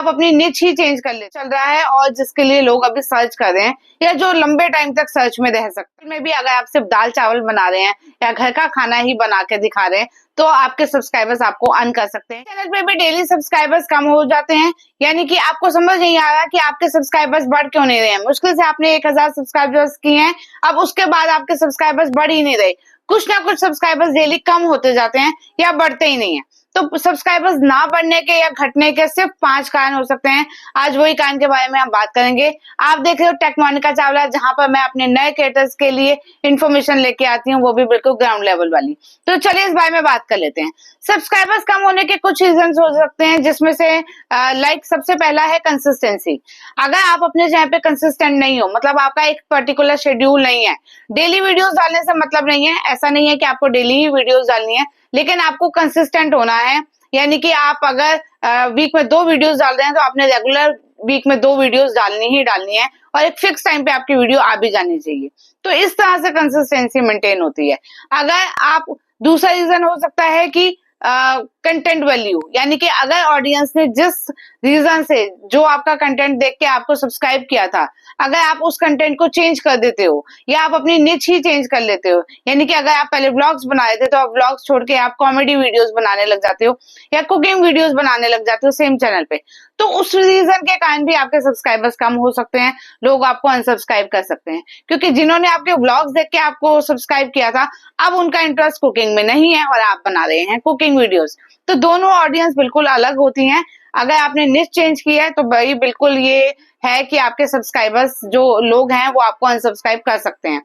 आप अपनी निच ही चेंज कर ले चल रहा है और जिसके लिए लोग अभी सर्च कर रहे हैं या जो लंबे टाइम तक सर्च में रह सकते हैं। में भी अगर आप सिर्फ दाल चावल बना रहे हैं या घर का खाना ही बना के दिखा रहे हैं तो आपके सब्सक्राइबर्स आपको अर्न कर सकते हैं। चैनल पे भी डेली सब्सक्राइबर्स कम हो जाते हैं, यानी कि आपको समझ नहीं आ रहा कि आपके सब्सक्राइबर्स बढ़ क्यों नहीं रहे हैं। मुश्किल से आपने 1000 सब्सक्राइबर्स किए हैं, अब उसके बाद आपके सब्सक्राइबर्स बढ़ ही नहीं रहे। कुछ ना कुछ सब्सक्राइबर्स डेली कम होते जाते हैं या बढ़ते ही नहीं है। तो सब्सक्राइबर्स ना बढ़ने के या घटने के सिर्फ 5 कारण हो सकते हैं। आज वही कारण के बारे में हम बात करेंगे। आप देख रहे हो टेक मोनिका चावला, जहां पर मैं अपने नए क्रिएटर्स के लिए इंफॉर्मेशन लेके आती हूँ, वो भी बिल्कुल ग्राउंड लेवल वाली। तो चलिए इस बारे में बात कर लेते हैं। सब्सक्राइबर्स कम होने के कुछ रीजन हो सकते हैं, जिसमें से लाइक सबसे पहला है कंसिस्टेंसी। अगर आप अपने चैनल पे कंसिस्टेंट नहीं हो, मतलब आपका एक पर्टिकुलर शेड्यूल नहीं है, डेली वीडियोस डालने से मतलब नहीं है, ऐसा नहीं है कि आपको डेली ही वीडियोस डालनी है, लेकिन आपको कंसिस्टेंट होना है। यानी कि आप अगर वीक में 2 वीडियोस डाल रहे हैं तो आपने रेगुलर वीक में 2 वीडियोस डालनी है और एक फिक्स टाइम पे आपकी वीडियो आ भी जानी चाहिए। तो इस तरह से कंसिस्टेंसी मेंटेन होती है। अगर आप दूसरा रीजन हो सकता है कि कंटेंट वैल्यू, यानी कि अगर ऑडियंस ने जिस रीजन से जो आपका कंटेंट देख के आपको सब्सक्राइब किया था, अगर आप उस कंटेंट को चेंज कर देते हो या आप अपनी निच ही चेंज कर लेते हो, यानी कि अगर आप पहले व्लॉग्स बना रहे थे तो आप व्लॉग्स छोड़ के आप कॉमेडी वीडियोस बनाने लग जाते हो या कुकिंग वीडियोस बनाने लग जाते हो सेम चैनल पे, तो उस रीजन के कारण भी आपके सब्सक्राइबर्स कम हो सकते हैं। लोग आपको अनसब्सक्राइब कर सकते हैं, क्योंकि जिन्होंने आपके व्लॉग्स देख के आपको सब्सक्राइब किया था, अब उनका इंटरेस्ट कुकिंग में नहीं है और आप बना रहे हैं कुकिंग वीडियोस। तो दोनों ऑडियंस बिल्कुल अलग होती हैं। अगर आपने निच चेंज किया है तो भाई बिल्कुल ये है कि आपके सब्सक्राइबर्स जो लोग हैं वो आपको अनसब्सक्राइब कर सकते हैं।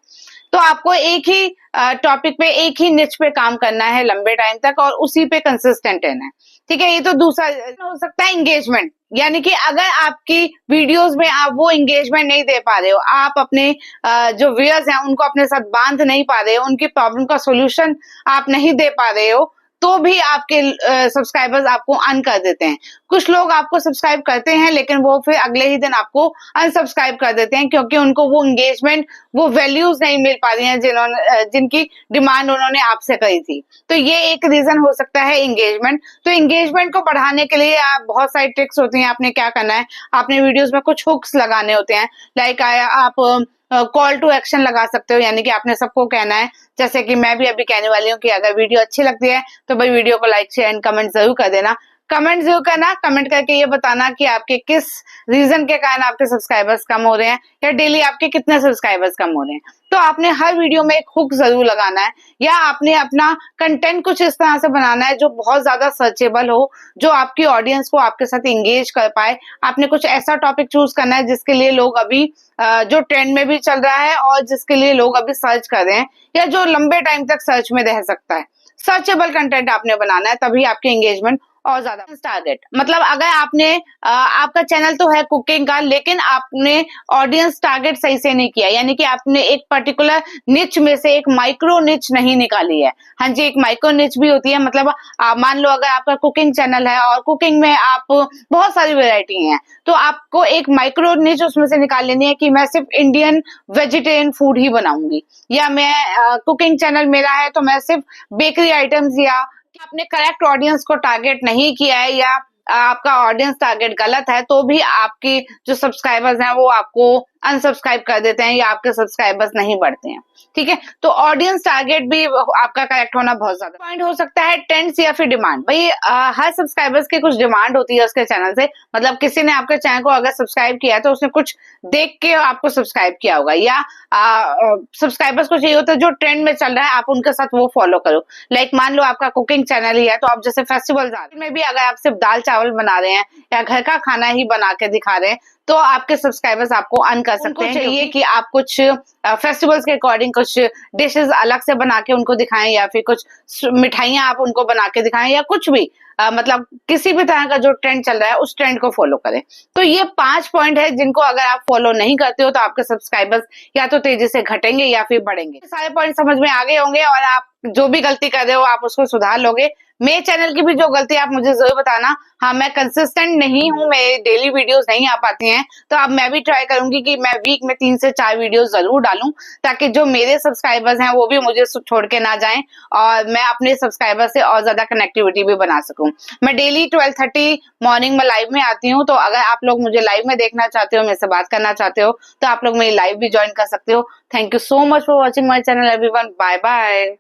तो आपको एक ही टॉपिक पे, एक ही निच पे काम करना है लंबे टाइम तक और उसी पे कंसिस्टेंट रहना है। ठीक है, ये तो दूसरा हो सकता है एंगेजमेंट। यानी कि अगर आपकी वीडियोस में आप वो एंगेजमेंट नहीं दे पा रहे हो, आप अपने जो व्यूअर्स हैं उनको अपने साथ बांध नहीं पा रहे हो, उनकी प्रॉब्लम का सोल्यूशन आप नहीं दे पा रहे हो, तो भी आपके सब्सक्राइबर्स आपको अन कर देते हैं। कुछ लोग आपको सब्सक्राइब करते हैं लेकिन वो फिर अगले ही दिन आपको अनसब्सक्राइब कर देते हैं, क्योंकि उनको वो एंगेजमेंट, वो वैल्यूज नहीं मिल पा रही हैं जिनकी डिमांड उन्होंने आपसे करी थी। तो ये एक रीजन हो सकता है एंगेजमेंट। तो एंगेजमेंट को बढ़ाने के लिए आप बहुत सारी ट्रिक्स होती हैं। आपने क्या करना है, आपने वीडियोस में कुछ हुक्स लगाने होते हैं। लाइक आप कॉल टू एक्शन लगा सकते हो, यानी कि आपने सबको कहना है, जैसे कि मैं भी अभी कहने वाली हूँ कि अगर वीडियो अच्छी लगती है तो भाई वीडियो को लाइक शेयर एंड कमेंट जरूर कर देना। कमेंट जरूर करना, कमेंट करके ये बताना कि आपके किस रीजन के कारण आपके सब्सक्राइबर्स कम हो रहे हैं या डेली आपके कितने सब्सक्राइबर्स कम हो रहे हैं। तो आपने हर वीडियो में एक हुक जरूर लगाना है, या आपने अपना कंटेंट कुछ इस तरह से बनाना है जो बहुत ज्यादा सर्चेबल हो, जो आपकी ऑडियंस को आपके साथ एंगेज कर पाए। आपने कुछ ऐसा टॉपिक चूज करना है जिसके लिए लोग अभी जो ट्रेंड में भी चल रहा है और जिसके लिए लोग अभी सर्च कर रहे हैं या जो लंबे टाइम तक सर्च में रह सकता है। सर्चेबल कंटेंट आपने बनाना है, तभी आपके एंगेजमेंट और ज्यादा। टारगेट मतलब अगर आपने आपका चैनल तो है कुकिंग का, लेकिन आपने ऑडियंस टारगेट सही से नहीं किया, यानी कि आपने एक पर्टिकुलर निच में से एक माइक्रो निच नहीं निकाली है। हाँ जी, एक माइक्रो निच भी होती है। मतलब मान लो अगर आपका कुकिंग चैनल है और कुकिंग में आप बहुत सारी वेराइटी हैं, तो आपको एक माइक्रो निच उसमें से निकाल लेनी है कि मैं सिर्फ इंडियन वेजिटेरियन फूड ही बनाऊंगी, या मैं कुकिंग चैनल मेरा है तो मैं सिर्फ बेकरी आइटम्स, या आपने करेक्ट ऑडियंस को टारगेट नहीं किया है या आपका ऑडियंस टारगेट गलत है, तो भी आपकी जो सब्सक्राइबर्स हैं वो आपको अनसब्सक्राइब कर देते हैं या आपके सब्सक्राइबर्स नहीं बढ़ते हैं। ठीक है, तो ऑडियंस टारगेट भी आपका करेक्ट होना बहुत ज्यादा पॉइंट हो सकता है। ट्रेंड्स या फिर डिमांड, भाई हर सब्सक्राइबर्स की कुछ डिमांड होती है उसके चैनल से। मतलब किसी ने आपके चैनल को अगर सब्सक्राइब किया है तो उसने कुछ देख के आपको सब्सक्राइब किया होगा, या सब्सक्राइबर्स को चाहिए होता है जो ट्रेंड में चल रहा है आप उनके साथ वो फॉलो करो। लाइक मान लो आपका कुकिंग चैनल ही है, तो आप जैसे फेस्टिवल्स में भी अगर आप सिर्फ दाल चावल बना रहे हैं या घर का खाना ही बना के दिखा रहे हैं, तो आपके सब्सक्राइबर्स आपको अर्न कर सकते हैं। चाहिए कि आप कुछ फेस्टिवल्स के अकॉर्डिंग कुछ डिशेस अलग से बना के उनको दिखाएं, या फिर कुछ मिठाइयां आप उनको बना के दिखाएं, या कुछ भी मतलब किसी भी तरह का जो ट्रेंड चल रहा है उस ट्रेंड को फॉलो करें। तो ये 5 पॉइंट है जिनको अगर आप फॉलो नहीं करते हो तो आपके सब्सक्राइबर्स या तो तेजी से घटेंगे या फिर बढ़ेंगे। सारे पॉइंट समझ में आ गए होंगे और आप जो भी गलती कर रहे हो आप उसको सुधार लोगे। मेरे चैनल की भी जो गलती आप मुझे जरूर बताना। हाँ, मैं कंसिस्टेंट नहीं हूँ, मेरे डेली वीडियोस नहीं आ पाती हैं, तो अब मैं भी ट्राई करूंगी कि मैं वीक में 3 से 4 वीडियोस जरूर डालूं, ताकि जो मेरे सब्सक्राइबर्स हैं वो भी मुझे छोड़ के ना जाएं और मैं अपने सब्सक्राइबर से और ज्यादा कनेक्टिविटी भी बना सकूं। मैं डेली 12:30 मॉर्निंग में लाइव में आती हूँ, तो अगर आप लोग मुझे लाइव में देखना चाहते हो, मेरे से बात करना चाहते हो, तो आप लोग मेरी लाइव भी ज्वाइन कर सकते हो। Thank you so much for watching my channel everyone. Bye bye.